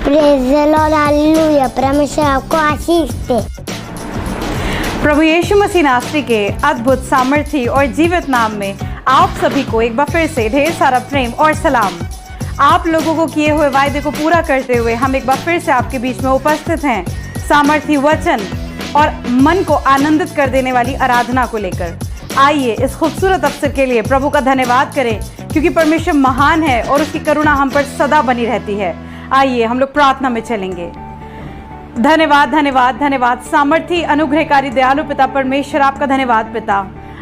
Praise the Lord, hallelujah. परमेश्वर आपको आशीष दे। प्रभु यीशु मसीह नासरी के अद्भुत, सामर्थी और जीवित नाम में आप सभी को एक बार फिर से ढेर सारा प्रेम और सलाम। आप लोगों को किए हुए वायदे को पूरा करते हुए हम एक बार फिर से आपके बीच में उपस्थित हैं, सामर्थी वचन और मन को आनंदित कर देने वाली आराधना को लेकर। आइए इस खूबसूरत अवसर के लिए प्रभु का धन्यवाद करें, क्योंकि परमेश्वर महान है और उसकी करुणा हम पर सदा बनी रहती है। आइए हम लोग प्रार्थना में चलेंगे। धन्यवाद धन्यवाद धन्यवाद सामर्थी, अनुग्रहकारी, दयालु पिता परमेश्वर, आपका धन्यवाद पिता,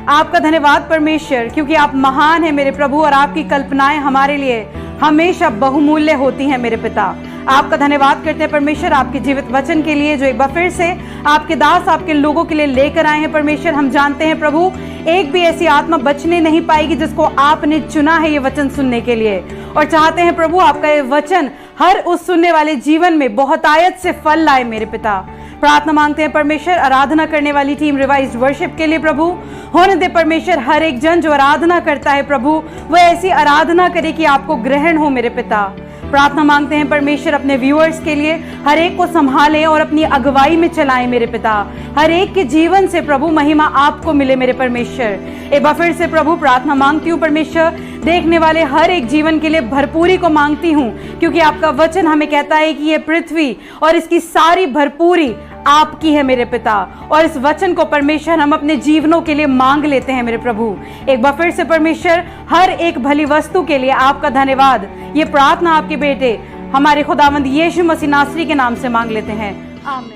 आपका धन्यवाद परमेश्वर, क्योंकि आप महान हैं मेरे प्रभु और आपकी कल्पनाएं हमारे लिए हमेशा बहुमूल्य होती हैं मेरे पिता। आपका धन्यवाद करते हैं परमेश्वर आपके जीवित वचन के लिए, जो एक बार फिर से आपके दास आपके लोगों के लिए लेकर आए हैं परमेश्वर। हम जानते हैं प्रभु, एक भी ऐसी आत्मा बचने नहीं पाएगी जिसको आपने चुना है ये वचन सुनने के लिए, और चाहते हैं प्रभु आपका ये वचन हर उस सुनने वाले जीवन में बहुतायत से फल लाए मेरे पिता। प्रार्थना मांगते हैं परमेश्वर आराधना करने वाली टीम रिवाइज्ड वर्शिप के लिए प्रभु, होने दे परमेश्वर हर एक जन जो आराधना करता है प्रभु, वह ऐसी आराधना करे कि आपको ग्रहण हो मेरे पिता। प्रार्थना मांगते हैं परमेश्वर अपने व्यूअर्स के लिए, हर एक को संभालें और अपनी अगुवाई में चलाएं मेरे पिता। हर एक के जीवन से प्रभु महिमा आपको मिले मेरे परमेश्वर। एक बार फिर से प्रभु प्रार्थना मांगती हूँ परमेश्वर, देखने वाले हर एक जीवन के लिए भरपूरी को मांगती हूँ, क्योंकि आपका वचन हमें कहता है कि ये पृथ्वी और इसकी सारी भरपूरी आपकी है मेरे पिता, और इस वचन को परमेश्वर हम अपने जीवनों के लिए मांग लेते हैं मेरे प्रभु। एक बार फिर से परमेश्वर हर एक भली वस्तु के लिए आपका धन्यवाद। ये प्रार्थना आपके बेटे हमारे खुदावंद यीशु मसीह नासरी के नाम से मांग लेते हैं, आमीन।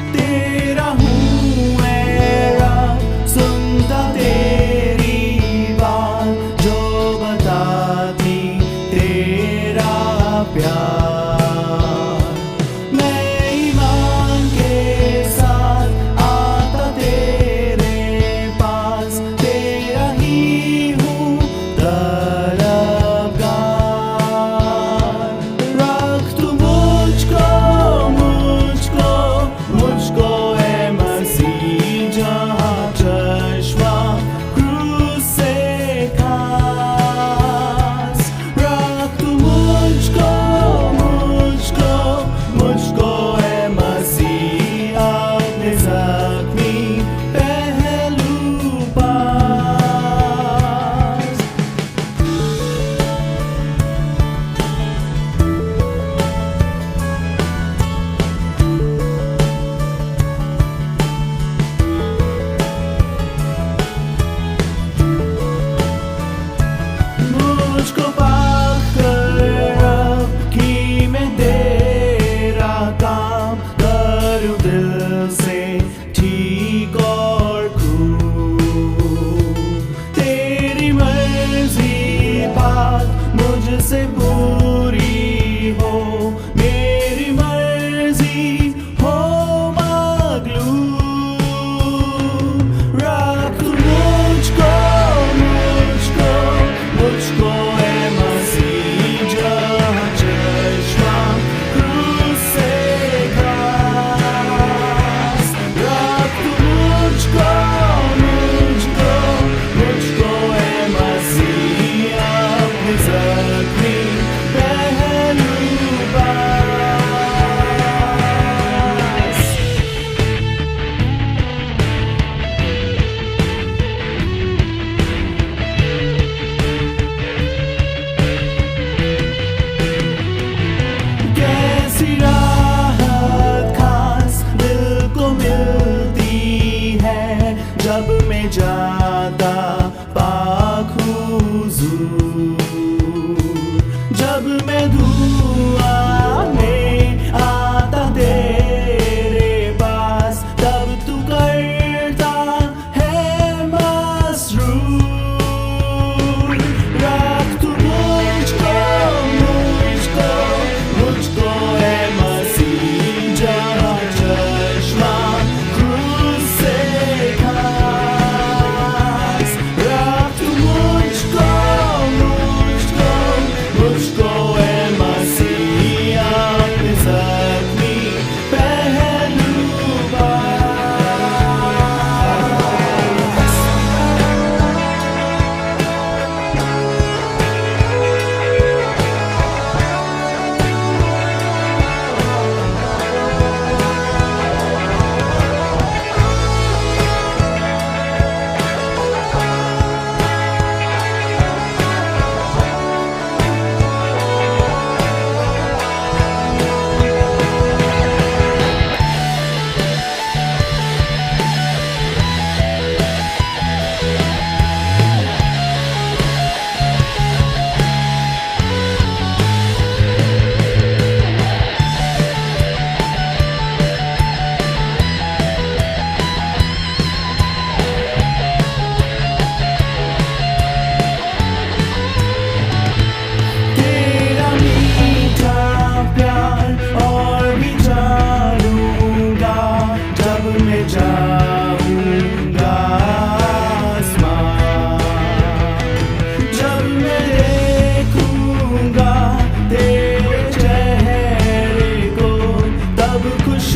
तेरा हूँ मैं, सुनता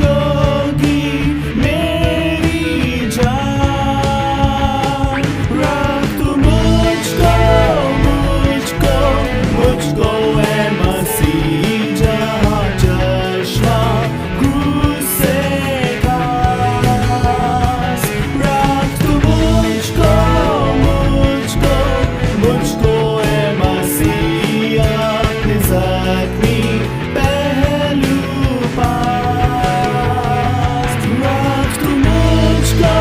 होगी मेरी जान। रख तू मुझको है मसीह, जहाँ चश्मा क्रूस से खास। रख तू मुझको है मसीह, अपने ज़ख्मी पहलू पास। रख तू मुझको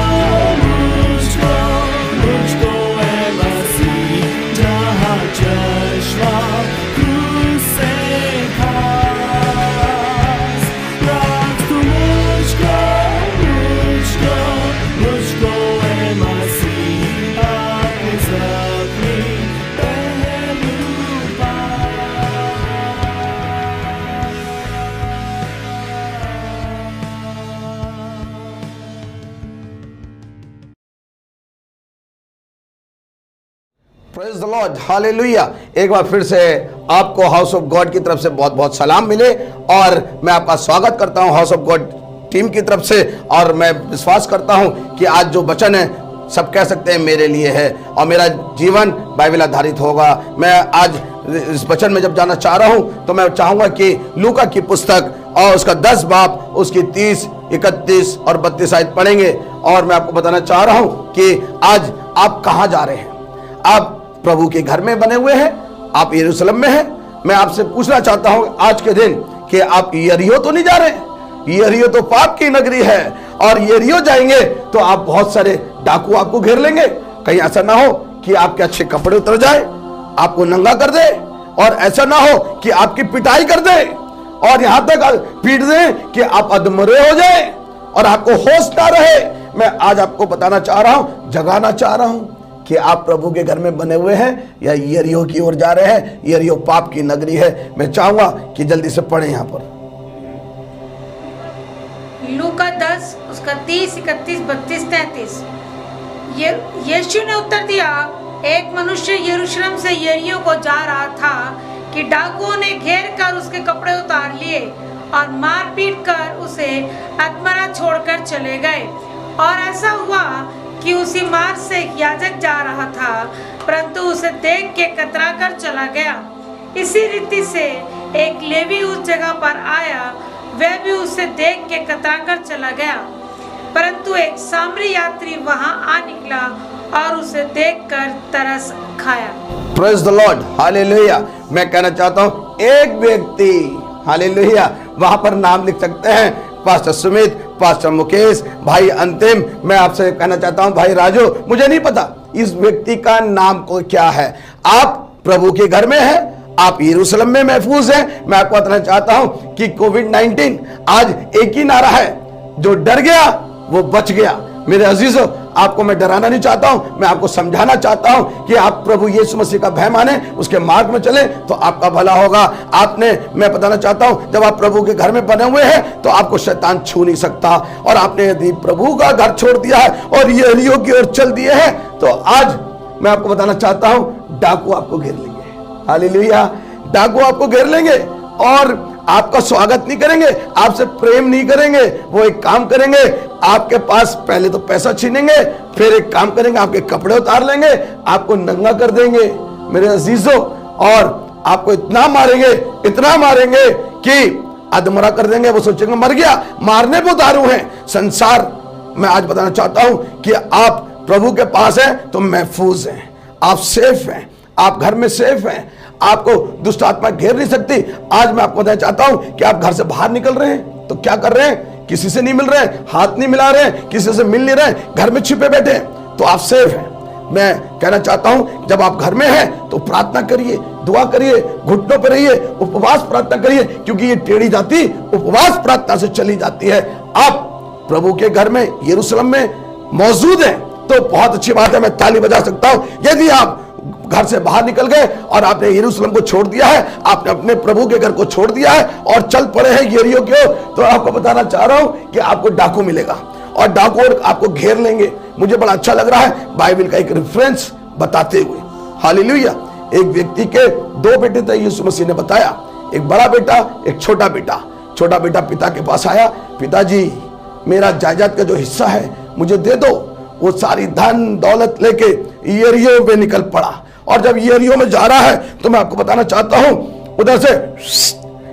है मसीह, जहाँ चश्मा क्रूस से खास। रख तू मुझको है मसीह, अपने ज़ख्मी पहलू प्रेज द लॉर्ड, हालेलुया। एक बार फिर से आपको हाउस ऑफ गॉड की तरफ से बहुत बहुत सलाम मिले और मैं आपका स्वागत करता हूं हाउस ऑफ गॉड टीम की तरफ से। और मैं विश्वास करता हूं कि आज जो वचन है सब कह सकते हैं मेरे लिए है और मेरा जीवन बाइबल आधारित होगा। मैं आज इस वचन में जब जाना चाह रहा हूं तो मैं चाहूंगा कि लूका की पुस्तक और उसका 10 बाब उसकी 30, 31 और 32 आयत पढ़ेंगे। और मैं आपको बताना चाह रहा हूं कि आज आप कहां जा रहे हैं। आप प्रभु के घर में बने हुए हैं, आप यरूशलेम में हैं। मैं आपसे पूछना चाहता हूं आज के दिन कि आप यरीहो तो नहीं जा रहे हैं। यरीहो तो पाप की नगरी है और यरीहो जाएंगे तो आप बहुत सारे डाकू आपको घेर लेंगे। कहीं ऐसा ना हो कि आपके अच्छे कपड़े उतर जाए, आपको नंगा कर दे, और ऐसा ना हो कि आपकी पिटाई कर दे और यहां तक पीट दे कि आप अधमरे हो जाए और आपको होश ना रहे। मैं आज आपको बताना चाह रहा हूं, जगाना चाह रहा हूं कि आप प्रभु के घर में बने हुए हैं या यरीहो की ओर जा रहे हैं। यरीहो पाप की नगरी है। मैं चाहूंगा कि जल्दी से पढ़ें यहां पर लूका 10 उसका 30, 31, 32, 33। यीशु ने उत्तर दिया, एक मनुष्य यरूशलेम से यरीहो को जा रहा था कि डाकुओं ने घेर कर उसके कपड़े उतार लिए और मार पीट कर उसे अधमरा छोड़कर चले गए। और ऐसा हुआ कि उसी मार्ग से एक याजक जा रहा था, परंतु उसे देख के कतरा कर चला गया। इसी रीति से एक लेवी उस जगह पर आया, वह भी उसे देख के कतरा कर चला गया। परंतु एक सामरी यात्री वहां आ निकला और उसे देखकर तरस खाया। Praise the Lord, hallelujah. मैं कहना चाहता हूं एक व्यक्ति, हालेलुया, वहां पर नाम लिख सकते हैं, पास्टर सुमित, पास्टर मुकेश, भाई अंतिम। मैं आपसे कहना चाहता हूं भाई राजू, मुझे नहीं पता इस व्यक्ति का नाम को क्या है। आप प्रभु के घर में हैं, आप यरूशलेम में महफूज हैं। मैं आपको बताना चाहता हूं कि कोविड-19 आज एक ही नारा है, जो डर गया वो बच गया। मेरे अजीजों, आपको मैं डराना नहीं चाहता हूं, मैं आपको समझाना चाहता हूं कि आप प्रभु यीशु मसीह का भय माने, उसके मार्ग में चले तो आपका भला होगा। मैं बताना चाहता हूं, जब आप प्रभु के घर में बने हुए हैं तो आपको शैतान छू नहीं सकता। और आपने यदि प्रभु का घर छोड़ दिया है और यरीहो की ओर चल दिए हैं तो आज मैं आपको बताना चाहता हूं, डाकू आपको घेर लेंगे। हालेलुया, डाकू आपको घेर लेंगे और आपका स्वागत नहीं करेंगे, आपसे प्रेम नहीं करेंगे। वो एक काम करेंगे, आपके पास पहले तो पैसा छीनेंगे, फिर एक काम करेंगे, आपके कपड़े उतार लेंगे, आपको नंगा कर देंगे मेरे अजीजों, और आपको इतना मारेंगे कि अधमरा कर देंगे। वो सोचेंगे मर गया, मारने पे उतारू हैं संसार। मैं आज बताना चाहता हूं कि आप प्रभु के पास हैं तो महफूज हैं, आप सेफ हैं, आप घर में सेफ हैं, आपको दुष्ट आत्मा घेर नहीं सकती। आज मैं आपको बताना चाहता हूं कि आप घर से बाहर निकल रहे हैं तो क्या कर रहे हैं, किसी से नहीं मिल रहे हैं, हाथ नहीं मिला रहे हैं, किसी से मिल नहीं रहे हैं, घर में छिपे बैठे हैं, तो आप सेफ हैं। मैं कहना चाहता हूं, जब आप घर में हैं तो प्रार्थना करिए, दुआ करिए, घुटनों पर रहिए, उपवास प्रार्थना करिए, क्योंकि ये टेढ़ी जाति उपवास प्रार्थना से चली जाती है। आप प्रभु के घर में यरूशलेम में मौजूद हैं तो बहुत अच्छी बात है, मैं ताली बजा सकता हूं। यदि आप घर से बाहर निकल गए और आपने यरूशलेम को छोड़ दिया है, आपने अपने प्रभु के घर को छोड़ दिया है और चल पड़े हैं यरीहो की ओर, तो आपको बताना चाह रहा हूं कि आपको डाकू मिलेगा और डाकू आपको घेर लेंगे। मुझे बड़ा अच्छा लग रहा है बाइबल का एक रेफरेंस बताते हुए। हालेलुया। एक व्यक्ति के 2 बेटे थे, यीशु मसीह ने बताया, एक बड़ा बेटा, एक छोटा बेटा। छोटा बेटा पिता के पास आया, पिताजी मेरा जायदाद का जो हिस्सा है मुझे दे दो। वो सारी धन दौलत लेके यरीहो में निकल पड़ा। और जब यरीहो में जा रहा है तो मैं आपको बताना चाहता हूं,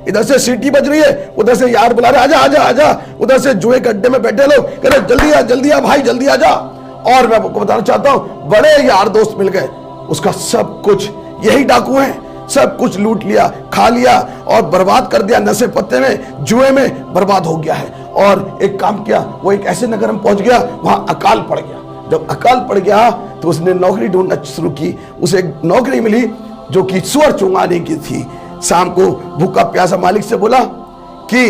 इधर से सीटी बज रही है, उधर से यार बुला रहे आजा आजा आजा, उधर से जुए के अड्डे में बैठे लोग कह रहे जल्दी आ भाई जल्दी आ जा। और मैं आपको बताना चाहता हूं बड़े यार दोस्त मिल गए, उसका सब कुछ, यही डाकू हैं, सब कुछ लूट लिया, खा लिया और बर्बाद कर दिया, नशे पत्ते में जुए में बर्बाद हो गया है। और एक काम किया, वो एक ऐसे नगर में पहुंच गया, वहां अकाल पड़ गया। जब अकाल पड़ गया तो उसने नौकरी ढूंढना शुरू की। उसे एक नौकरी मिली जो कि सुअर चुंगाने की थी। शाम को भूखा प्यासा मालिक से बोला कि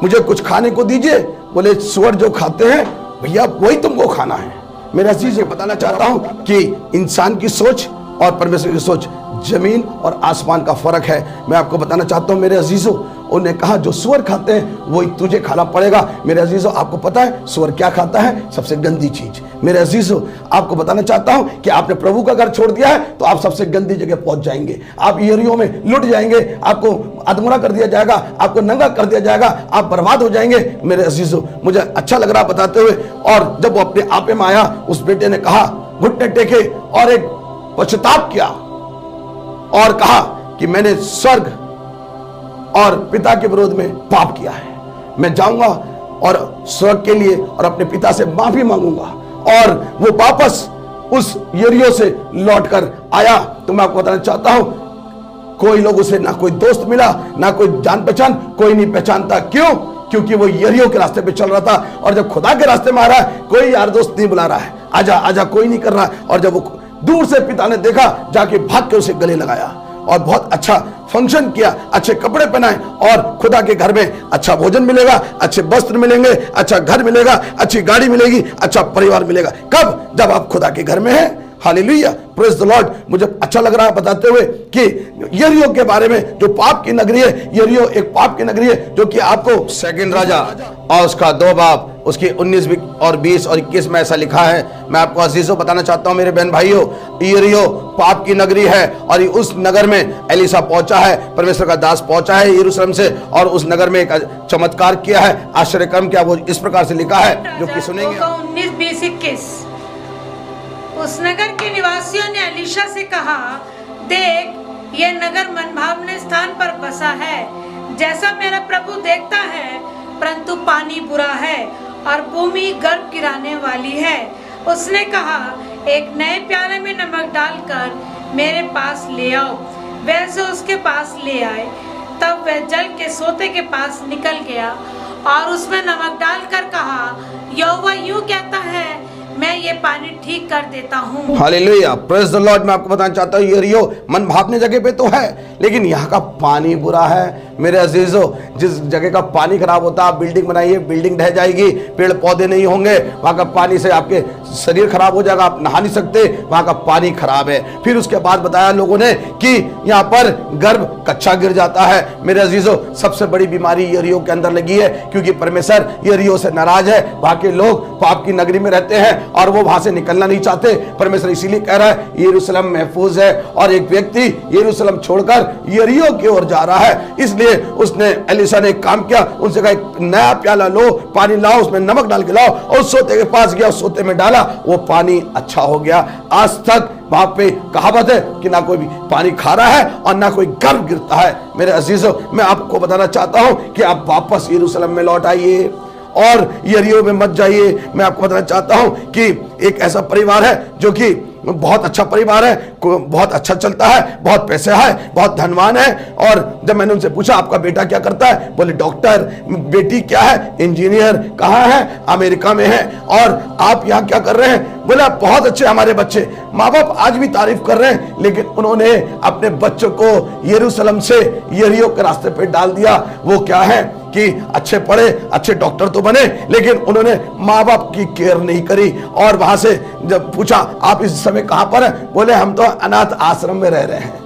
मुझे कुछ खाने को दीजिए। बोले सुअर जो खाते हैं भैया वही तुमको खाना है। मेरा चीज बताना चाहता हूं कि इंसान की सोच और परमेश्वर की सोच जमीन और आसमान का फर्क है। मैं आपको बताना चाहता हूं मेरे अजीजों, उन्होंने कहा जो सुअर खाते हैं वही तुझे खाना पड़ेगा। मेरे अजीजों आपको पता है सुअर क्या खाता है? सबसे गंदी चीज। मेरे अजीजों आपको बताना चाहता हूं कि आपने प्रभु का घर छोड़ दिया है तो आप सबसे गंदी जगह पहुंच जाएंगे। आप यरीहो में लुट जाएंगे, आपको अधमरा कर दिया जाएगा, आपको नंगा कर दिया जाएगा, आप बर्बाद हो जाएंगे। मेरे अजीजों मुझे अच्छा लग रहा बताते हुए। और जब वो अपने आपे में आया, उस बेटे ने कहा, घुटने टेके और एक पश्चाताप किया और कहा कि मैंने स्वर्ग और पिता के विरोध में पाप किया है। मैं जाऊंगा और स्वर्ग के लिए और अपने पिता से माफी मांगूंगा। और वो वापस उस यरीहो से लौटकर आया। तो मैं आपको बताना चाहता हूं कोई लोग उसे ना कोई दोस्त मिला, ना कोई जान पहचान, कोई नहीं पहचानता। क्यों? क्योंकि वो यरीहो के रास्ते पे चल रहा था। और जब खुदा के रास्ते में आ रहा है कोई यार दोस्त नहीं बुला रहा है, आजा आजा कोई नहीं कर रहा है। और जब वो दूर से पिता ने देखा, जाके भाग के उसे गले लगाया और बहुत अच्छा फंक्शन किया, अच्छे कपड़े पहनाए। और खुदा के घर में अच्छा भोजन मिलेगा, अच्छे वस्त्र मिलेंगे, अच्छा घर मिलेगा, अच्छी गाड़ी मिलेगी, अच्छा परिवार मिलेगा। कब? जब आप खुदा के घर में हैं। Hallelujah, praise the Lord. मुझे अच्छा लग रहा है बताते हुए कि यरीहो के बारे में, जो पाप की नगरी है, यरीहो एक पाप की नगरी है जो कि आपको सेकंड राजा और उसका 2 बाब उसकी 19 और 20 और 21 में ऐसा लिखा है। मैं आपको अजीजों बताना चाहता हूं मेरे बहन भाइयों, यरीहो पाप की नगरी है। और उस नगर में एलिशा पहुंचा है, परमेश्वर का दास पहुंचा है यरूशलेम से, और उस नगर में एक चमत्कार किया है, आश्चर्यक्रम किया। वो इस प्रकार से लिखा है जो कि सुनेंगे। 19, 20, 21। उस नगर के निवासियों ने एलीशा से कहा, देख ये नगर मनभावने स्थान पर बसा है, जैसा मेरा प्रभु देखता है, परंतु पानी बुरा है और भूमि गर्भ गिराने वाली है। उसने कहा, एक नए प्याले में नमक डालकर मेरे पास ले आओ। वैसे उसके पास ले आए। तब वह जल के सोते के पास निकल गया और उसमें नमक डालकर कहा, यहोवा यूं कहता है, मैं ये पानी ठीक कर देता हूँ। Hallelujah, praise the Lord. मैं आपको बताना चाहता हूँ यरीहो मन भावने जगह पे तो है, लेकिन यहाँ का पानी बुरा है। मेरे अजीजों, जिस जगह का पानी खराब होता है, आप बिल्डिंग बनाइए, बिल्डिंग ढह जाएगी, पेड़ पौधे नहीं होंगे, वहाँ का पानी से आपके शरीर खराब हो जाएगा, आप नहा नहीं सकते, वहाँ का पानी खराब है। फिर उसके बाद बताया लोगों ने कि यहाँ पर गर्भ कच्चा गिर जाता है। मेरे अजीजों, सबसे बड़ी बीमारी यरीहो के अंदर लगी है, क्योंकि परमेश्वर यरीहो से नाराज है। वहाँ के लोग पाप की नगरी में रहते हैं और वो वहां से निकलना नहीं चाहते। परमेश्वर इसीलिए कह रहा है यरूशलेम महफूज है। और एक व्यक्ति यरूशलेम छोड़कर यरीहो की ओर जा रहा है, इसलिए उसने एलिशा ने एक काम किया, उनसे कहा एक नया प्याला लो, पानी लाओ, उसमें नमक डाल के लाओ। और सोते के पास गया, सोते में डाला, वो पानी अच्छा हो गया। आज तक वहां पे कहावत है कि ना कोई भी पानी खा रहा है और ना कोई गर्भ गिरता है। मेरे अजीजों, मैं आपको बताना चाहता हूं कि आप वापस यरूशलेम में लौट आइए और यरीहो में मत जाइए। मैं आपको बताना चाहता हूं कि एक ऐसा परिवार है जो कि बहुत अच्छा परिवार है, बहुत अच्छा चलता है, बहुत पैसे है, बहुत धनवान है। और जब मैंने उनसे पूछा आपका बेटा क्या करता है, बोले डॉक्टर। बेटी क्या है? इंजीनियर। कहाँ है? अमेरिका में है। और आप यहाँ क्या कर रहे हैं? बोला बहुत अच्छे हमारे बच्चे। माँ बाप आज भी तारीफ कर रहे हैं, लेकिन उन्होंने अपने बच्चों को यरूशलेम से यरीहो के रास्ते पे डाल दिया। वो क्या है कि अच्छे पढ़े, अच्छे डॉक्टर तो बने, लेकिन उन्होंने माँ बाप की केयर नहीं करी। और वहां से जब पूछा आप इस समय कहां पर हैं, बोले हम तो अनाथ आश्रम में रह रहे हैं।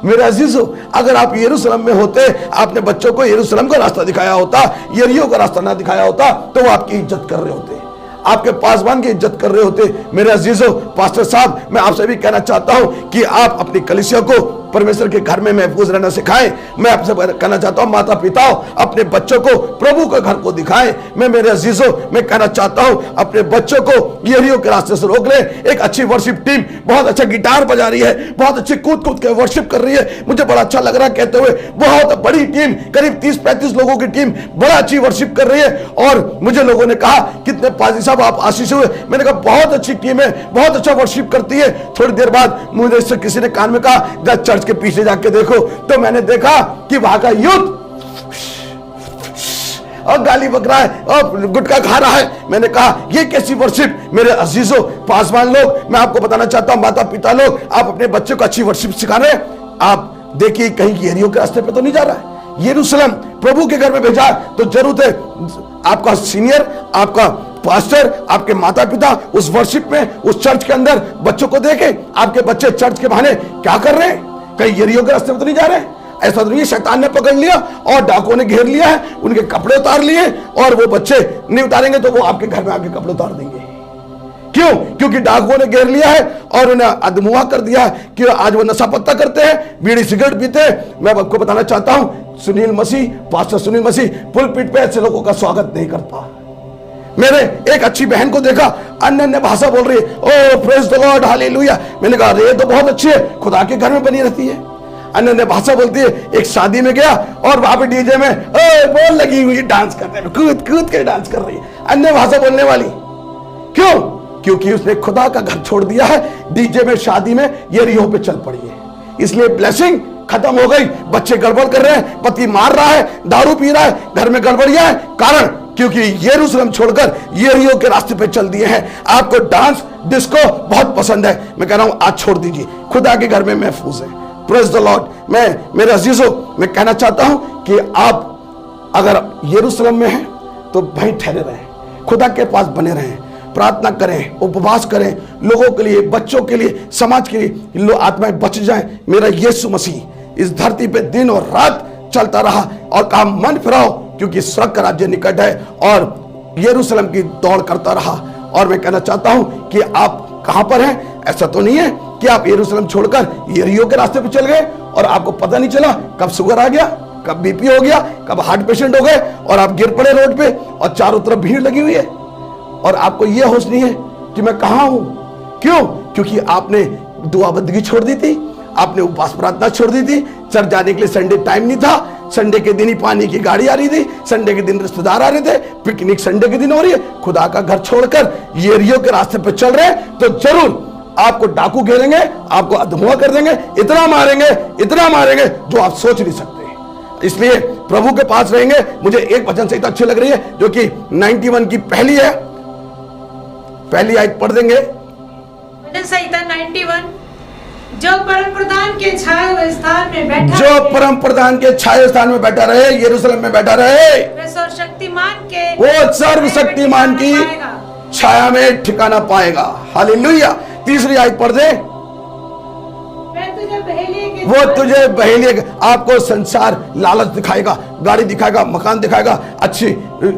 मेरे अजीजों, अगर आप यरूशलेम में होते, आपने बच्चों को यरूशलेम का रास्ता दिखाया होता, यरीहो का रास्ता ना दिखाया होता, तो वो आपकी इज्जत कर रहे होते, आपके पासवान की इज्जत कर रहे होते। मेरे अजीजों, पास्टर साहब, मैं आपसे भी कहना चाहता हूं कि आप अपनी कलीसिया को परमेश्वर के घर में महफूज रहना सिखाएं। मैं आपसे कहना चाहता हूं, माता पिता अपने बच्चों को प्रभु के घर को दिखाएं। मैं मेरे अजीजों, मैं कहना चाहता हूं, अपने बच्चों को यरीहो के रास्ते से रोक ले। एक अच्छी वर्शिप टीम बहुत अच्छा गिटार बजा रही है, बहुत अच्छी कूद कूद के वर्शिप कर रही है, मुझे बड़ा अच्छा लग रहा है कहते हुए। बहुत बड़ी टीम, करीब 30-35 लोगों की टीम बड़ा अच्छी वर्शिप कर रही है। और मुझे लोगों ने कहा, कितने पाजी साहब आप आशीष हुए। मैंने कहा बहुत अच्छी टीम है, बहुत अच्छा वर्शिप करती है। थोड़ी देर बाद मुझे इससे किसी ने कान में कहा, जब चर्च के पीछे जाके देखो, तो मैंने देखा कि वहां का यूथ और गाली बक रहा है और गुटखा खा रहा है। मैंने कहा ये कैसी वर्शिप। मेरे अजीजों, पासवान लोग, मैं आपको बताना चाहता हूं, माता पिता लोग, आप अपने बच्चों को अच्छी वर्शिप सिखा रहे हैं। आप देखिए कहीं यरीहो के रास्ते पे तो नहीं जा रहा है। यरूशलेम प्रभु के घर में भेजा तो जरूरत है आपका सीनियर, आपका पास्टर, आपके माता पिता उस वर्शिप में, उस चर्च के अंदर बच्चों को देखें। आपके बच्चे चर्च के बहाने क्या कर रहे हैं? कहीं यरीहो के रास्ते में तो नहीं जा रहे हैं। ऐसा तो नहीं शैतान ने पकड़ लिया और डाकुओं ने घेर लिया है, उनके कपड़े उतार लिए, और वो बच्चे नहीं उतारेंगे तो वो आपके घर में आके कपड़े उतार देंगे। क्यों? क्योंकि डाकुओं ने घेर लिया है और उन्हें अधमुआ कर दिया है कि आज वो नशा पत्ता करते हैं, बीड़ी सिगरेट पीते हैं। मैं आपको बताना चाहता हूं, सुनील मसीह, पास्टर सुनील मसीह पुलपिट पे ऐसे लोगों का स्वागत नहीं करता। मैंने एक अच्छी बहन को देखा, अन्य भाषा बोल रही है, ओ प्रेज द लॉर्ड, हालेलुया। मैंने कहा ये तो बहुत अच्छी है, खुदा के घर में बनी रहती है। अन्य भाषा बोलती है। एक शादी में गया और वहां पे डीजे में बोल लगी हुई डांस करते हैं, कूद कूद के डांस कर रही है, अन्य भाषा बोलने वाली। क्यों? क्योंकि उसने खुदा का घर छोड़ दिया है, डीजे में, शादी में यरीहो पे चल पड़ी है। इसलिए ब्लेसिंग खत्म हो गई। बच्चे गड़बड़ कर रहे हैं, पति मार रहा है, दारू पी रहा है, घर में गड़बड़िया है। कारण क्योंकि यरूशलेम छोड़कर यरीहो के रास्ते पे चल दिए हैं। आपको डांस डिस्को बहुत पसंद है, मैं कह रहा हूं आज छोड़ दीजिए, खुदा के घर में महफूज है। Praise the Lord. मैं मेरे अजीजों, मैं कहना चाहता हूं कि आप अगर यरूशलेम में हैं तो वहीं ठहरे रहें, खुदा के पास बने रहें, प्रार्थना करें, उपवास करें, लोगों के लिए, बच्चों के लिए, समाज के लिए लोग आत्माएं बच जाएं। मेरा यीशु मसीह इस धरती पे दिन और रात चलता रहा और कहा मन फिराओ क्योंकि स्वर्ग का राज्य निकट है, और यरूशलेम की दौड़ करता रहा। और मैं कहना चाहता हूं कि आप कहां पर हैं? ऐसा तो नहीं है कि आप यरूशलेम छोड़कर यरीहो के रास्ते पे चल गए और आपको पता नहीं चला कब शुगर आ गया, कब बीपी हो गया, कब हार्ट पेशेंट हो गए और आप गिर पड़े रोड पे और चारों तरफ भीड़ लगी हुई है और आपको यह होश नहीं है कि मैं कहां हूं। क्यों? क्योंकि आपने दुआ बंदगी छोड़ दी थी, आपने उपवास प्रार्थना छोड़ दी थी, चर्च जाने के लिए संडे टाइम नहीं था, संडे के दिन ही पानी की गाड़ी आ रही थी, संडे के दिन रिश्तेदार आ रहे थे, पिकनिक संडे के दिन हो रही है। खुदा का घर छोड़कर यरीहो के रास्ते पे चल रहे हैं तो जरूर आपको डाकू घेरेंगे, आपको अधमुआ कर देंगे, इतना मारेंगे जो आप सोच नहीं सकते। इसलिए प्रभु के पास रहेंगे। मुझे एक वचन संहिता अच्छी लग रही है जो कि 91 की पहली है, पहली आयत पढ़ देंगे। वचन संहिता 91, जो परम प्रधान के छाए हुए स्थान में बैठा, जो परम प्रधान के छाए स्थान में बैठा रहे, यरूशलेम में बैठा रहे, वह सर्वशक्तिमान के, वो सर्वशक्तिमान की छाया में ठिकाना पाएगा। हालेलुया। तीसरी आयत पढ़ दे। वो तुझे बहेलिए, आपको संसार लालच दिखाएगा, गाड़ी दिखाएगा, मकान दिखाएगा, अच्छी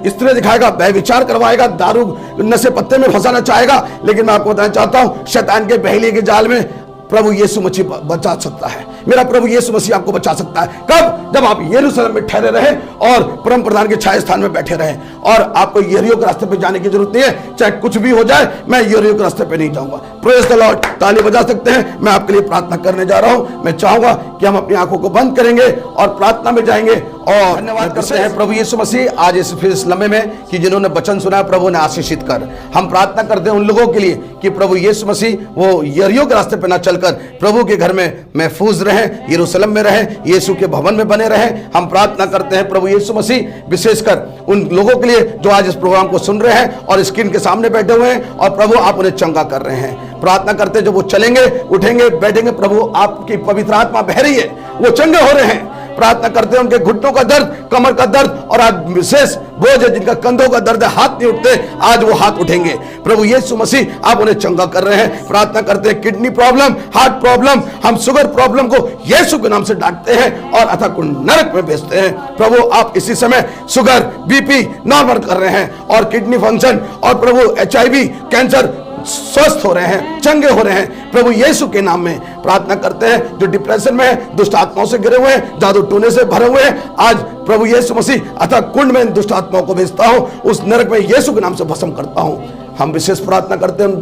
स्त्री दिखाएगा, व्यभिचार करवाएगा, दारू नशे पत्ते में फंसाना चाहेगा। लेकिन मैं आपको बताना चाहता हूं, शैतान के बहेलिए के जाल में प्रभु यीशु मसीह बचा सकता है। मेरा प्रभु यीशु मसीह आपको बचा सकता है। कब? जब आप यरूशलेम में ठहरे रहे और परम प्रधान के छाया स्थान में बैठे रहे। और आपको यरीहो के रास्ते पे जाने की जरूरत नहीं है, चाहे कुछ भी हो जाए, मैं यरीहो के रास्ते पे नहीं जाऊंगा। Praise the Lord. ताली बजा सकते हैं। मैं आपके लिए प्रार्थना करने जा रहा हूं। मैं चाहूंगा कि हम अपनी आंखों को बंद करेंगे और प्रार्थना में जाएंगे। और धन्यवाद करते हैं प्रभु यीशु मसीह आज इस लम्हे में कि जिन्होंने वचन सुना, प्रभु ने आशीषित कर। हम प्रार्थना करते हैं उन लोगों के लिए कि प्रभु यीशु मसीह वो यरीहो के रास्ते पे ना चलकर प्रभु के घर में महफूज रहें, यरूशलेम में रहें, यीशु के भवन में बने रहें। हम प्रार्थना करते हैं प्रभु यीशु मसीह विशेषकर उन लोगों के लिए जो आज इस प्रोग्राम को सुन रहे हैं और स्क्रीन के सामने बैठे हुए हैं, और प्रभु आप उन्हें चंगा कर रहे हैं। प्रार्थना करते हैं जब वो चलेंगे, उठेंगे, बैठेंगे, प्रभु आपकी पवित्र आत्मा बह रही है, वो चंगे हो रहे हैं। प्रार्थना करते हैं उनके घुटनों का दर्द, कमर का दर्द, और आज विशेष बोझ है जिनका कंधों का दर्द है, हाथ नहीं उठते, आज वो हाथ उठेंगे। प्रभु यीशु मसीह आप उन्हें चंगा कर रहे हैं। प्रार्थना करते हैं किडनी प्रॉब्लम, हार्ट प्रॉब्लम, हम शुगर प्रॉब्लम को यीशु के नाम से डांटते हैं और अथवा को नरक में भेजते हैं। प्रभु आप इसी समय शुगर, बीपी नॉर्मल कर रहे हैं और किडनी फंक्शन और प्रभु HIV, कैंसर स्वस्थ हो रहे हैं, चंगे हो रहे हैं। प्रभु यीशु के नाम में प्रार्थना करते हैं। जो डिप्रेशन में है, दुष्ट आत्माओं से घिरे हुए हैं, जादू टोने से भरे हुए हैं, आज प्रभु यीशु मसीह अतः कुंड में दुष्ट आत्माओं को भेजता हूं, उस नरक में यीशु के नाम से भस्म करता हूं। हम विशेष प्रार्थना करते हैं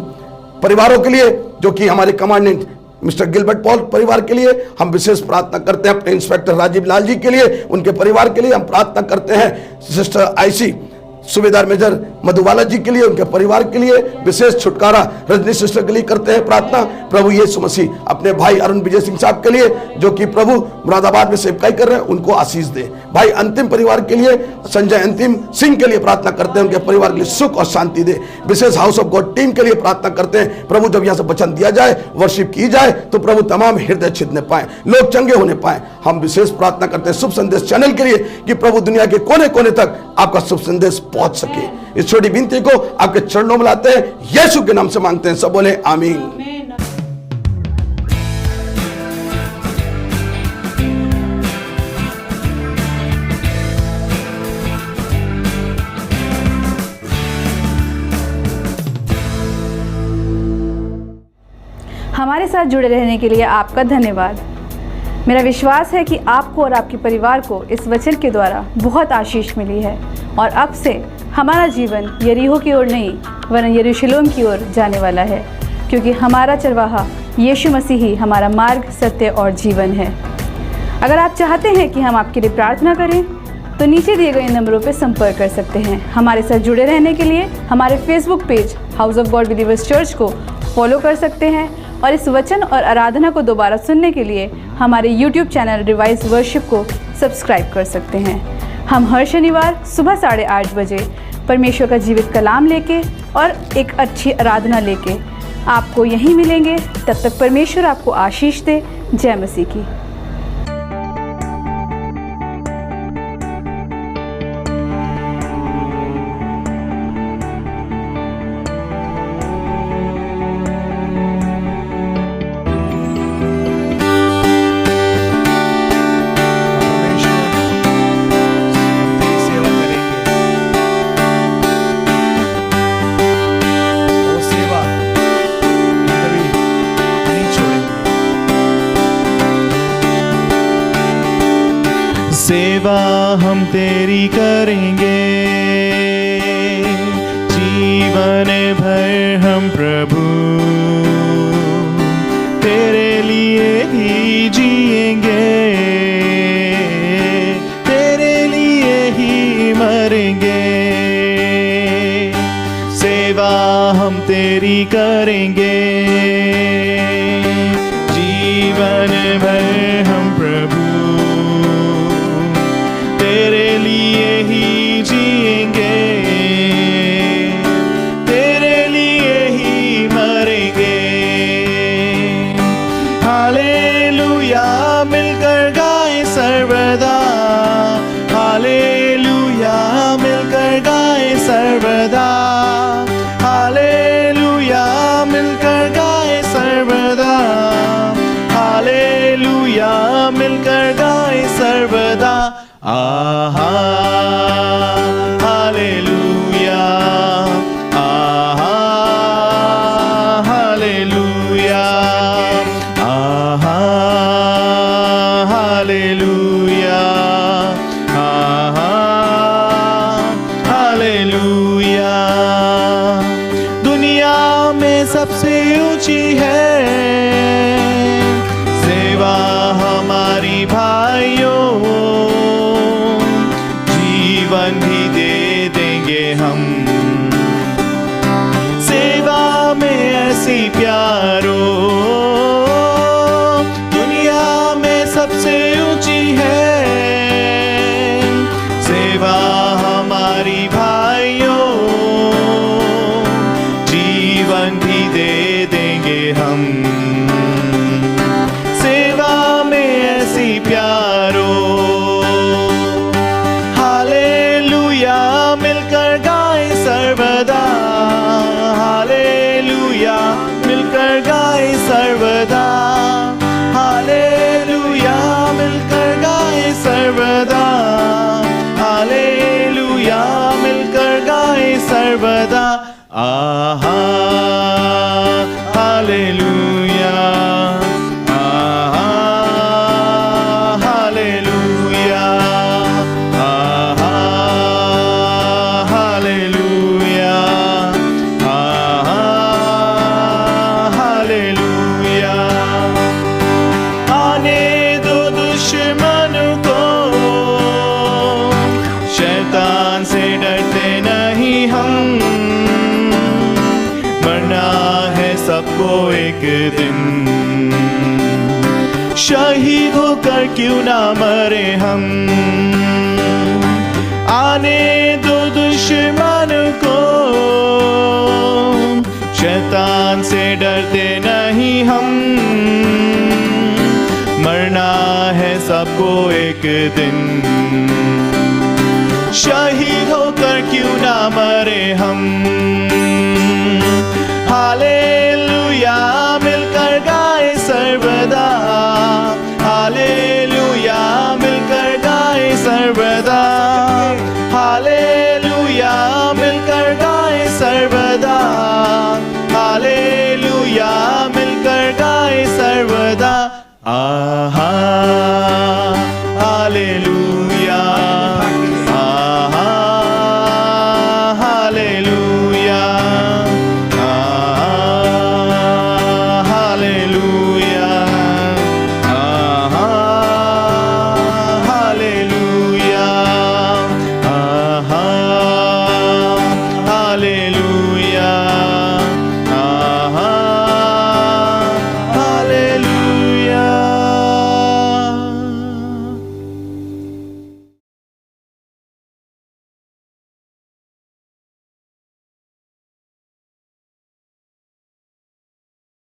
परिवारों के लिए, जो कि हमारे कमांडेंट मिस्टर गिलबर्ट पॉल परिवार के लिए हम विशेष प्रार्थना करते हैं। अपने इंस्पेक्टर राजीव लाल जी के लिए, उनके परिवार के लिए हम प्रार्थना करते हैं। सिस्टर आईसी सूबेदार मेजर मधुबाला जी के लिए, उनके परिवार के लिए विशेष छुटकारा रजनी सिस्टर के लिए करते हैं प्रार्थना। प्रभु यीशु मसीह अपने भाई अरुण विजय सिंह साहब के लिए, जो कि प्रभु मुरादाबाद में सेवकाई कर रहे हैं, उनको आशीष दे। भाई अंतिम परिवार के लिए, संजय अंतिम सिंह के लिए प्रार्थना करते हैं, उनके परिवार के लिए सुख और शांति दे। विशेष हाउस ऑफ गॉड टीम के लिए प्रार्थना करते हैं। प्रभु जब यहाँ से वचन दिया जाए, वर्शिप की जाए, तो प्रभु तमाम हृदय छिदने पाए, लोग चंगे होने पाए। हम विशेष प्रार्थना करते हैं शुभ संदेश चैनल के लिए, कि प्रभु दुनिया के कोने कोने तक आपका शुभ संदेश पहुंच सके। इस छोटी विनती को आपके चरणों में लाते हैं, यीशु के नाम से मांगते हैं, सब बोले आमीन। हमारे साथ जुड़े रहने के लिए आपका धन्यवाद। मेरा विश्वास है कि आपको और आपके परिवार को इस वचन के द्वारा बहुत आशीष मिली है, और अब से हमारा जीवन यरीहो की ओर नहीं वरन यरूशलेम की ओर जाने वाला है, क्योंकि हमारा चरवाहा यीशु मसीह ही हमारा मार्ग, सत्य और जीवन है। अगर आप चाहते हैं कि हम आपके लिए प्रार्थना करें, तो नीचे दिए गए नंबरों पर संपर्क कर सकते हैं। हमारे साथ जुड़े रहने के लिए हमारे Facebook page house of God believers church को फॉलो कर सकते हैं, और इस वचन और आराधना को दोबारा सुनने के लिए हमारे YouTube चैनल रिवाइज वर्शिप को सब्सक्राइब कर सकते हैं। हम हर शनिवार सुबह 8:30 बजे परमेश्वर का जीवित कलाम लेके और एक अच्छी आराधना लेके आपको यहीं मिलेंगे। तब तक परमेश्वर आपको आशीष दे। जय मसीह की। सेवा हम तेरी करेंगे, जीवन भर हम प्रभु तेरे लिए ही जिएंगे, तेरे लिए ही मरेंगे। सेवा हम तेरी करेंगे, जीवन भर हम प्रभु तेरे लिए ही जिएंगे, तेरे लिए ही मरेंगे। हालेलुया मिलकर गाए सर्वदा, हालेलुया मिलकर गाए सर्वदा, हालेलुया मिलकर गाए सर्वदा, हालेलुया मिलकर गाए सर्वदा। आहा हालेलुया, आहा हालेलुया, आहा हालेलुया, आहा हालेलुया। दुनिया में सबसे ऊंची है सेवा हमारी भाइयों, जीवन भी दे देंगे हम सेवा में ऐसी प्यारो। दुनिया में सबसे ऊंची है सेवा हमारी भाइयों, जीवन भी दे देंगे हम सेवा में ऐसी प्यारो। हालेलुया मिलकर गाए सर्वदा, हालेलुया मिलकर सर्वदा आहा हालेलुया आहा हालेलुया आहा हालेलुया आहा हालेलुया आने दो दुश्मन को शैतान से डरते नहीं हम मरना है सबको एक दिन शहीद होकर क्यों ना मरे हम आने दो दुश्मन को शैतान से डरते नहीं हम मरना है सबको एक दिन शहीद होकर क्यों ना मरे हम हालेलुया मिलकर गाए सर्वदा हालेलुया मिलकर गाए सर्वदा हालेलुया मिलकर गाए सर्वदा हालेलुया मिलकर गाए सर्वदा आहा